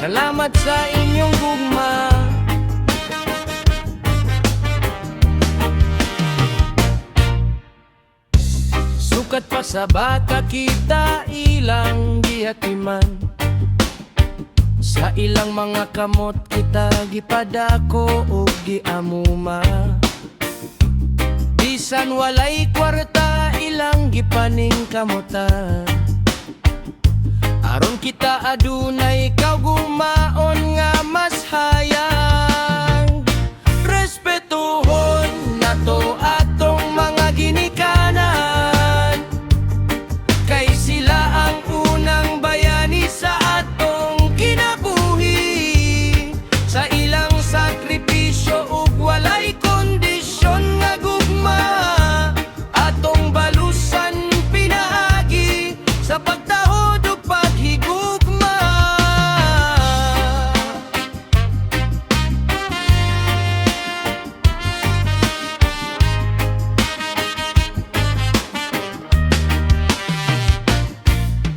Salamat sa inyong gugma. Sukat pa sa bata kita ilang gihatiman. Sa ilang mga kamot kita gipadako o giamuma. Bisan walay kwarta ilang gipaning kamutan. Aron kita adunay kaugumaon nga mas hayang. Respetuhon nato atong mga ginikanan, kay sila ang unang bayani sa atong kinabuhi. Sa ilang sakripisyo ug walay kondisyon nga gugma, atong balusan pinaagi sa pagtahod ug paghigugma.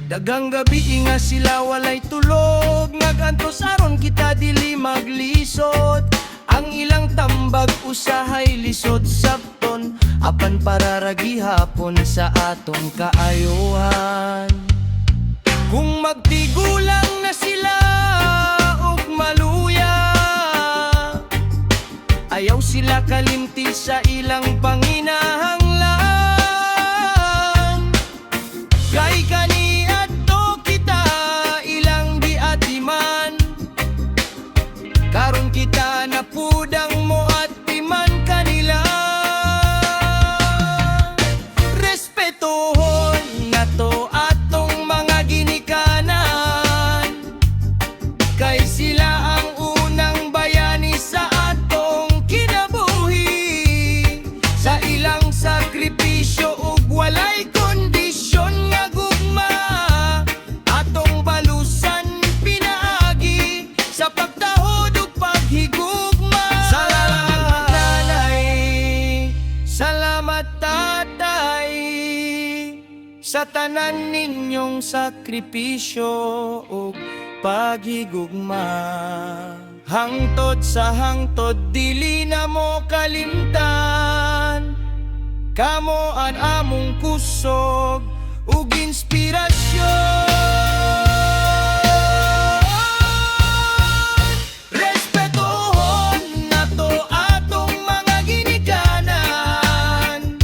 Dagang gabi nga sila walay tulog, nagantos aron kita dili maglisod. Ang ilang tambag usahay lisod sabton, apan pararagi hapon sa atong kaayuhan. Kung magtigulang na sila ug maluya, ayaw sila kalimti sa ilang panginahanglan. Kay kani adto kita ilang diatiman, karon kita napudang mo at timan kanila. Respetuhon nato atong mga ginikanan, kay sila ang unang bayani sa atong kinabuhi. Sa ilang sakripisyo ug walay kondisyon nga gugma, atong balusan pinaagi sa pagtahod ug paghigugma. Salamat nanay, salamat tatay, sa tanan ninyong sakripisyo ug paghigugma. Hangtod sa hangtod dili na mo kalimtan, kamo an among kusog ug inspirasyon. Respetuhon nato atong mga ginikanan,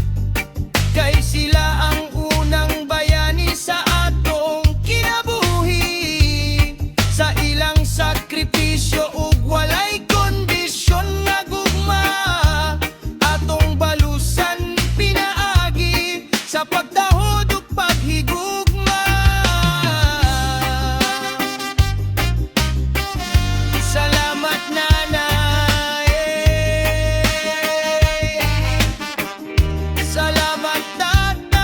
kay sila ang unang bayani sa atong kinabuhi. Sa ilang sakripisyo ug walay kondisyon nga gugma, atong balusan pinaagi sa pagtahod ug paghigugma. Salamat nanay, salamat tatay,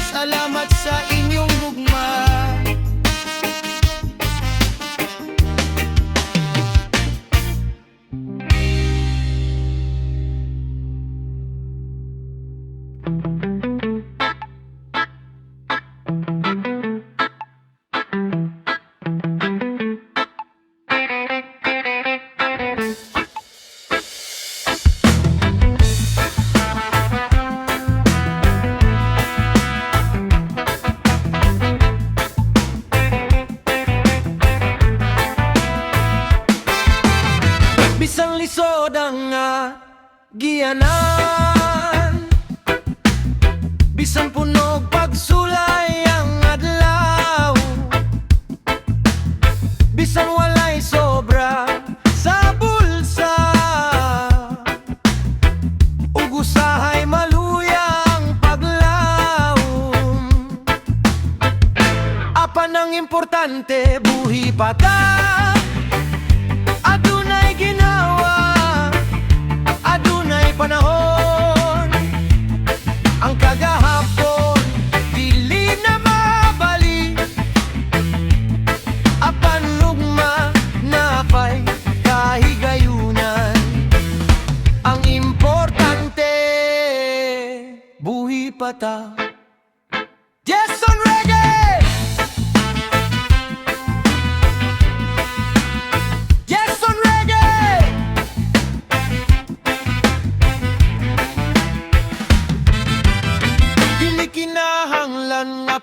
salamat sa inyong gugma. Bisan lisod ang gianan, bisan punog pagsulay ang adlaw, bisan walay sobra sa bulsa, ug usahay maluya ang paglawom. Apan ang importante buhi pa ta, adunay ginawa, adunay panahon. Ang kagahapon dili na mabalik, apan lugma napay kahigayunan. Ang importante buhi pa ta. Yes on reggae!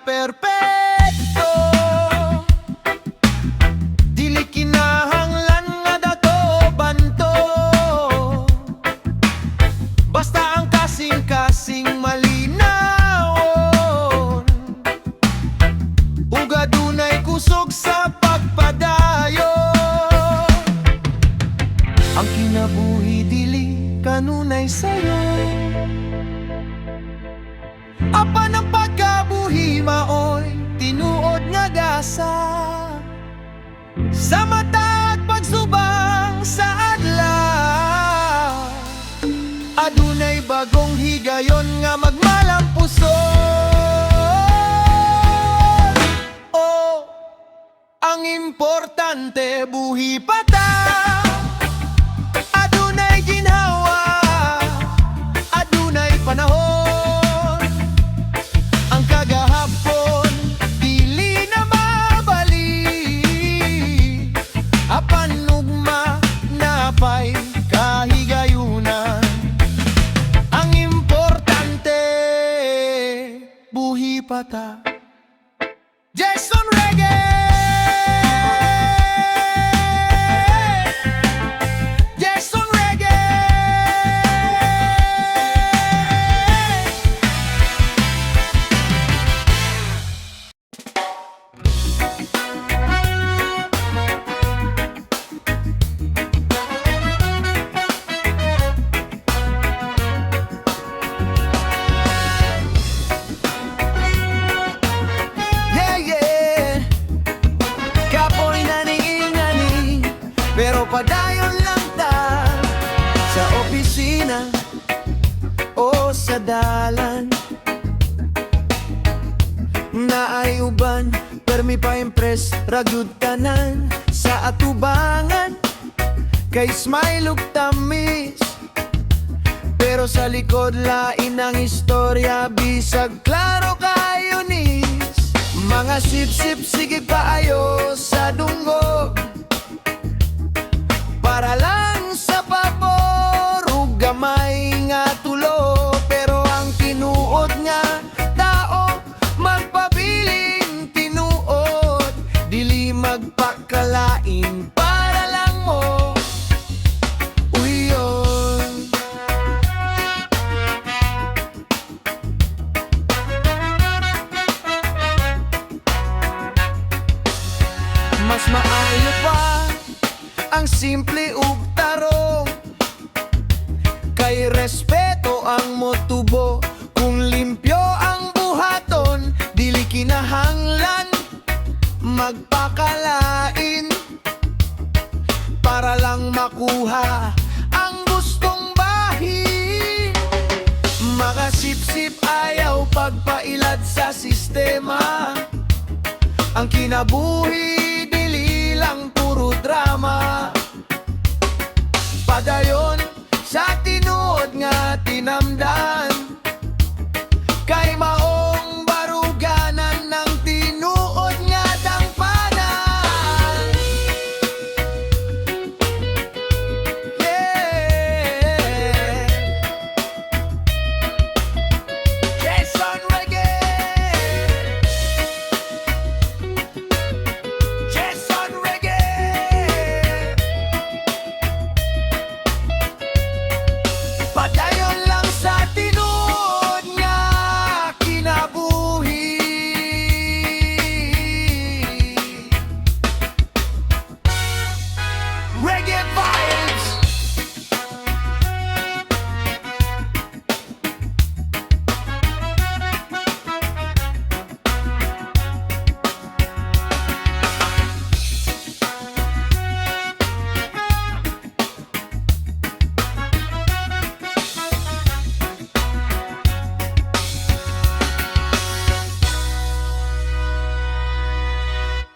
perpekto. Dili kinahanglan nga dato banto, basta ang kasing-kasing malinawon, ug adunay kusog sa pagpadayon. Ang kinabuhi dili kanunay sayo, apan ang pagkabuhi maoy tinuod nga gasa. Sa mata at pagsubang sa adlaw, adunay bagong higayon nga magmalampuson. Oh, ang importante buhi pa ta, adunay ginhawa, adunay panahon. Ang kagahapon dili na mabalik, apan ugma napay kahigayunan. Ang importante buhi pa ta. Jason Reggae, Jason Reggae. Yeah, yeah. Kapoy nani-ingani, pero padayon lang ta sa opisina o sa dalan. Naay uban, permi pa impress, ragyud tanan sa atubangan. Kay smile ug tamis, pero sa likod lain ang istorya, bisag klaro kayo nis. Mga sip-sip sige paayo sa dunggo, para lang sa pabor ug gamay nga tulo. Pero ang tinuod nga tao magpabiling tinuod, dili magpakalain para lang mo. Uyon, mas maayo pa ang simple ug tarong, kay respeto ang motubo. Kung limpyo ang buhaton, dili kinahanglan magpakalain, para lang makuha ang gustong bahin. Mga sip-sip ayaw pagpailad sa sistema, ang kinabuhi dili lang puro drama. Padayon sa tinuod nga tinamdan, kay maong baruganan ng tinuod nga dangpanan. Yeah, Jason Reggae, Jason Reggae. Padayon lang sa tinuod nga kinabuhi. Reggae vibes.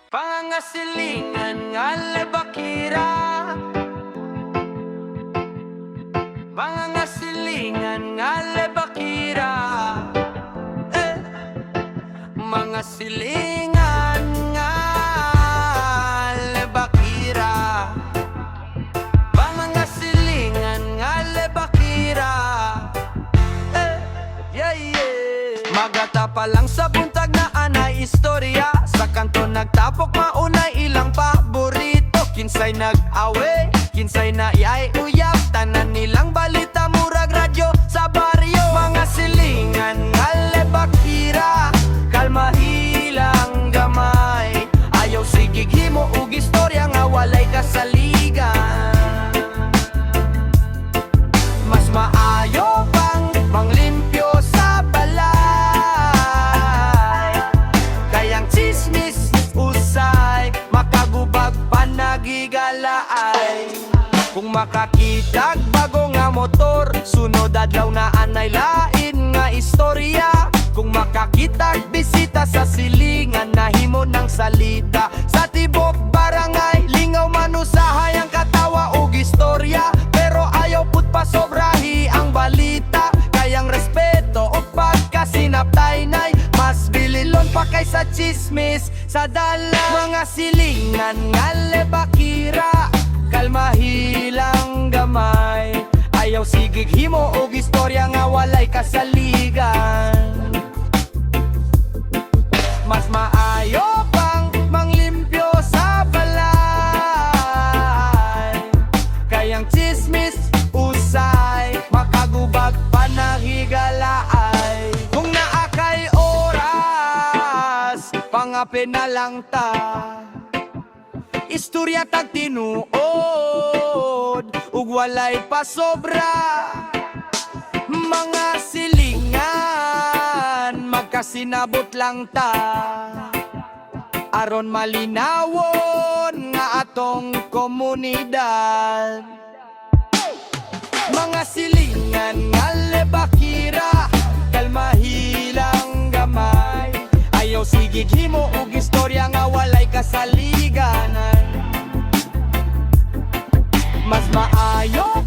Pangangasilingan nga lebakira, pangangasilingan nga lebakira, mga silingan nga lebakira, pangangasilingan nga lebakira, yeah, yeah. Magata pa lang sa buntag na anay istorya. Sa kanto nagtapok maunay ilang paborito. Kinsay nag-awe, kinsay na iyay uyab. Tanan nilang balita murag radyo sa baryo. Mga silingan ngale bakira, kalma hilang gamay. Ayaw sigig himo ug istorya nga walay kasaligan. Mas maayo pang manglimpyo sa balay. Kayang chismis usay, makagubag panagigalaay. Kung makakitag bago nga motor, sunod adlaw na anay lain nga istorya. Kung makakitag bisita sa silingan, nahimo ng salita. Sa tibok barangay, lingaw manusahay ang katawa ug istorya. Pero ayaw put pasobrahi ang balita. Kayang respeto o pagkasinaptay nay mas bililon pa kaysa chismis sa dala. Mga silingan ngale bakira, kalma hilang gamay. Ayaw sigig himo og istorya nga walay kasaligan. Mas maayo pang manglimpyo sa balay. Kayang chismis usay, makagubag panahigalaay. Kung naakay oras, pangapin na lang ta. Istorya tag tinuod, ug walay pasobra. Mga silingan, magkasinabot lang ta. Aron malinawon nga atong komunidad. Mga silingan ngale bakira, kalma hilang gamay. Ayaw sigig himo ug istorya nga walay kasaliganan. Mas maayo